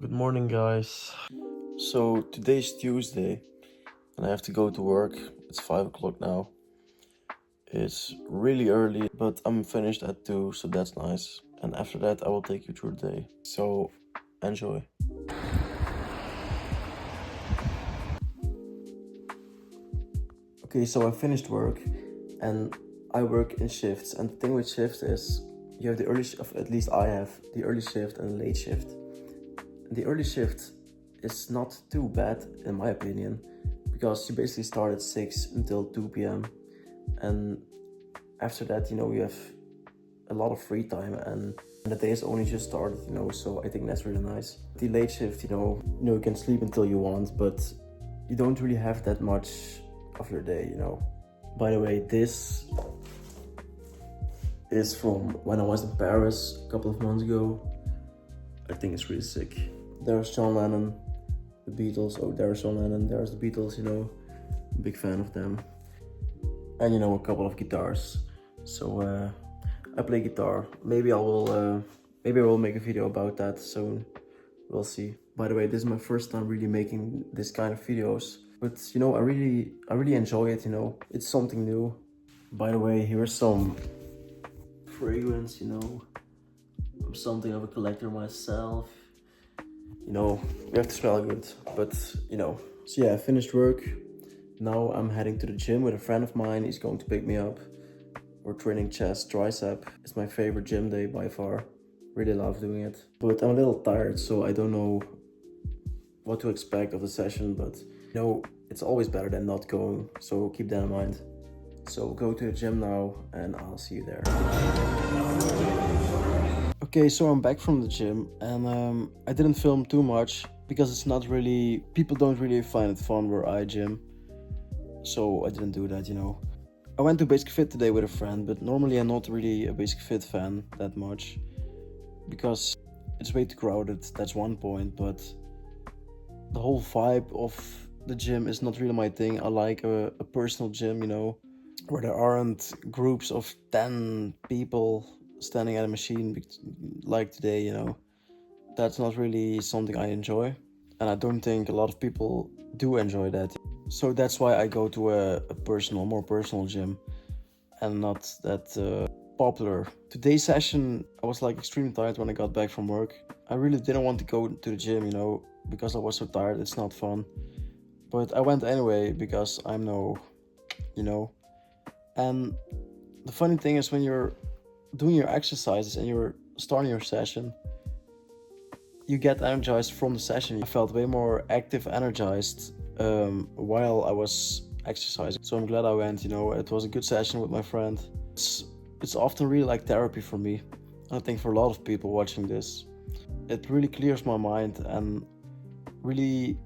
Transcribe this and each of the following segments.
Good morning, guys. So today's Tuesday, and I have to go to work. It's 5 o'clock now. It's really early, but I'm finished at 2, so that's nice. And after that, I will take you through the day. So enjoy. Okay, so I finished work, and I work in shifts. And the thing with shifts is you have the early shift, at least I have the early shift and the late shift. And the early shift is not too bad, in my opinion, because you basically start at 6 until 2 p.m. And after that, you have a lot of free time, and the day has only just started, so I think that's really nice. The late shift, you can sleep until you want, but you don't really have that much of your day. By the way, this is from when I was in Paris a couple of months ago. I think it's really sick. There's John Lennon, the Beatles. Oh, there's John Lennon, there's the Beatles, big fan of them. And a couple of guitars. So I play guitar. Maybe I will make a video about that soon. We'll see. By the way, this is my first time really making this kind of videos. But I really enjoy it, It's something new. By the way, here's some fragrance, I'm something of a collector myself. We have to smell good, but So yeah, I finished work. Now I'm heading to the gym with a friend of mine. He's going to pick me up. We're training chest, tricep. It's my favorite gym day by far. Really love doing it. But I'm a little tired, so I don't know what to expect of the session, but it's always better than not going, so keep that in mind. So go to the gym now, and I'll see you there. Okay, so I'm back from the gym, and I didn't film too much because it's not really, people don't really find it fun where I gym. So I didn't do that, I went to Basic Fit today with a friend, but normally I'm not really a Basic Fit fan that much because it's way too crowded, that's one point, but the whole vibe of the gym is not really my thing. I like a personal gym, where there aren't groups of 10 people standing at a machine like today, That's not really something I enjoy, and I don't think a lot of people do enjoy that. So that's why I go to a more personal gym and not that popular. Today's session, I was like extremely tired when I got back from work. I really didn't want to go to the gym, because I was so tired. It's not fun. But I went anyway because I'm And the funny thing is when you're doing your exercises and you're starting your session, you get energized from the session. I felt way more active, energized while I was exercising. So I'm glad I went, it was a good session with my friend. It's often really like therapy for me. I think for a lot of people watching this, it really clears my mind and really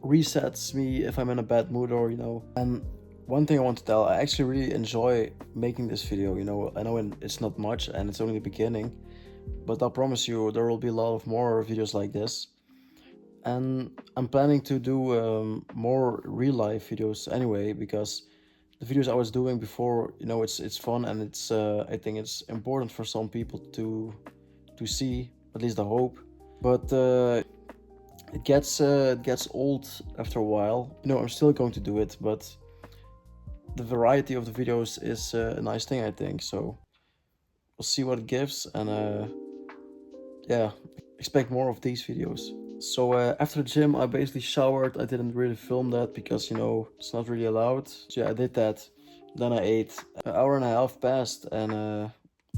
resets me if I'm in a bad mood or, And one thing I want to tell, I actually really enjoy making this video, I know it's not much and it's only the beginning, but I promise you there will be a lot of more videos like this. And I'm planning to do more real life videos anyway, because the videos I was doing before, it's fun, and it's I think it's important for some people to see, at least I hope. But it gets old after a while. I'm still going to do it, but the variety of the videos is a nice thing, I think. So we'll see what it gives, and yeah, expect more of these videos. So after the gym, I basically showered. I didn't really film that because, it's not really allowed. So yeah, I did that. Then I ate. An hour and a half passed, and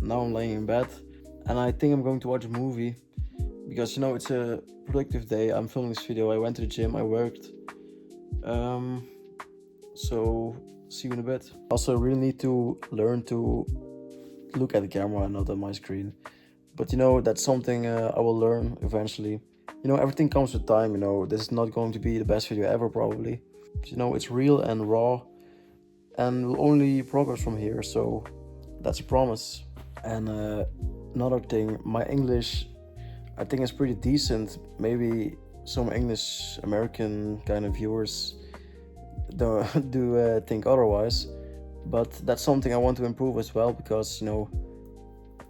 now I'm laying in bed. And I think I'm going to watch a movie because, it's a productive day. I'm filming this video. I went to the gym. I worked. So see you in a bit. Also, I really need to learn to look at the camera and not at my screen. But that's something I will learn eventually. Everything comes with time. This is not going to be the best video ever, probably. But, it's real and raw, and will only progress from here. So that's a promise. And another thing, my English, I think is pretty decent. Maybe some English American kind of viewers do think otherwise, but that's something I want to improve as well, because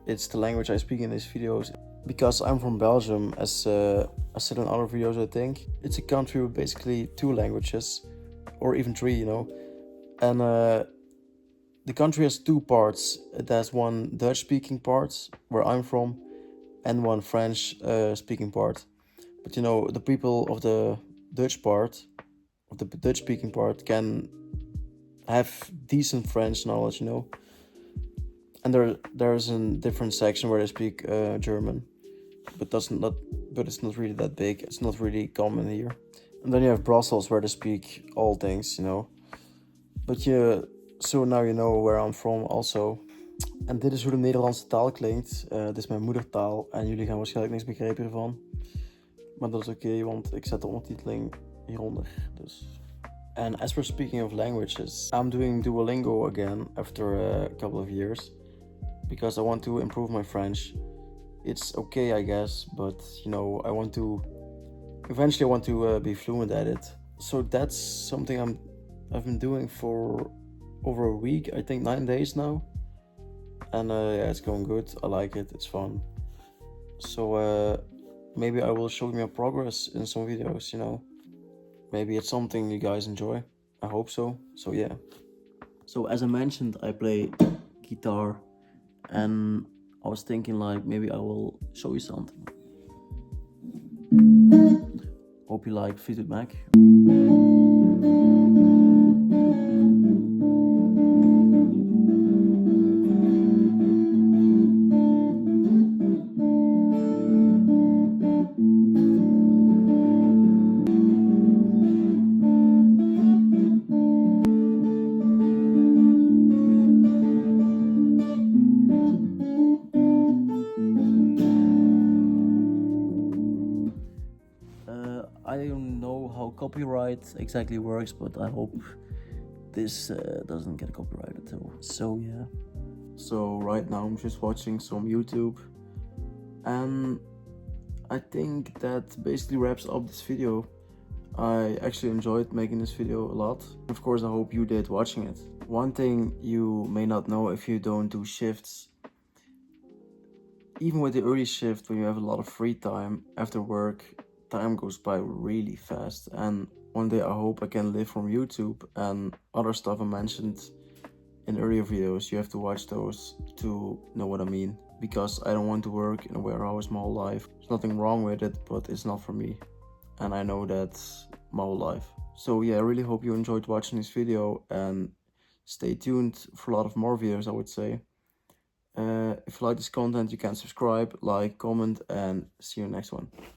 it's the language I speak in these videos. because I'm from Belgium, as I said in other videos, I think it's a country with basically 2 languages, or even 3, you know. And the country has 2 parts. It has one Dutch-speaking part, where I'm from, and one French-speaking part. But you know, the people of the Dutch part, of the Dutch-speaking part, can have decent French knowledge, you know. And there's a different section where they speak German, but it's not really that big. It's not really common here. And then you have Brussels, where they speak all things, you know. But yeah, so now you know where I'm from also. En dit is hoe de Nederlandse taal klinkt. Dit is mijn moedertaal en jullie gaan waarschijnlijk niks begrijpen ervan. Maar dat is oké, want ik zet de ondertiteling hieronder. Dus. And as we're speaking of languages, I'm doing Duolingo again after a couple of years because I want to improve my French. It's okay, I guess, but you know, eventually I want to be fluent at it. So that's something I've been doing for over a week, I think 9 days now. And yeah, it's going good. I like it. It's fun. So maybe I will show you my progress in some videos, you know. Maybe it's something you guys enjoy. I hope so. So yeah. So as I mentioned, I play guitar, and I was thinking like maybe I will show you something. Hope you like Fleetwood Mac. I don't know how copyright exactly works, but I hope this doesn't get copyrighted too. So yeah. So right now I'm just watching some YouTube, and I think that basically wraps up this video. I actually enjoyed making this video a lot. Of course, I hope you did watching it. One thing you may not know if you don't do shifts, even with the early shift, when you have a lot of free time after work, time goes by really fast. And one day I hope I can live from YouTube and other stuff I mentioned in earlier videos. You have to watch those to know what I mean, because I don't want to work in a warehouse my whole life. There's nothing wrong with it, but it's not for me, and I know that my whole life. So yeah, I really hope you enjoyed watching this video, and stay tuned for a lot of more videos, I would say. If you like this content, you can subscribe, like, comment, and see you next one.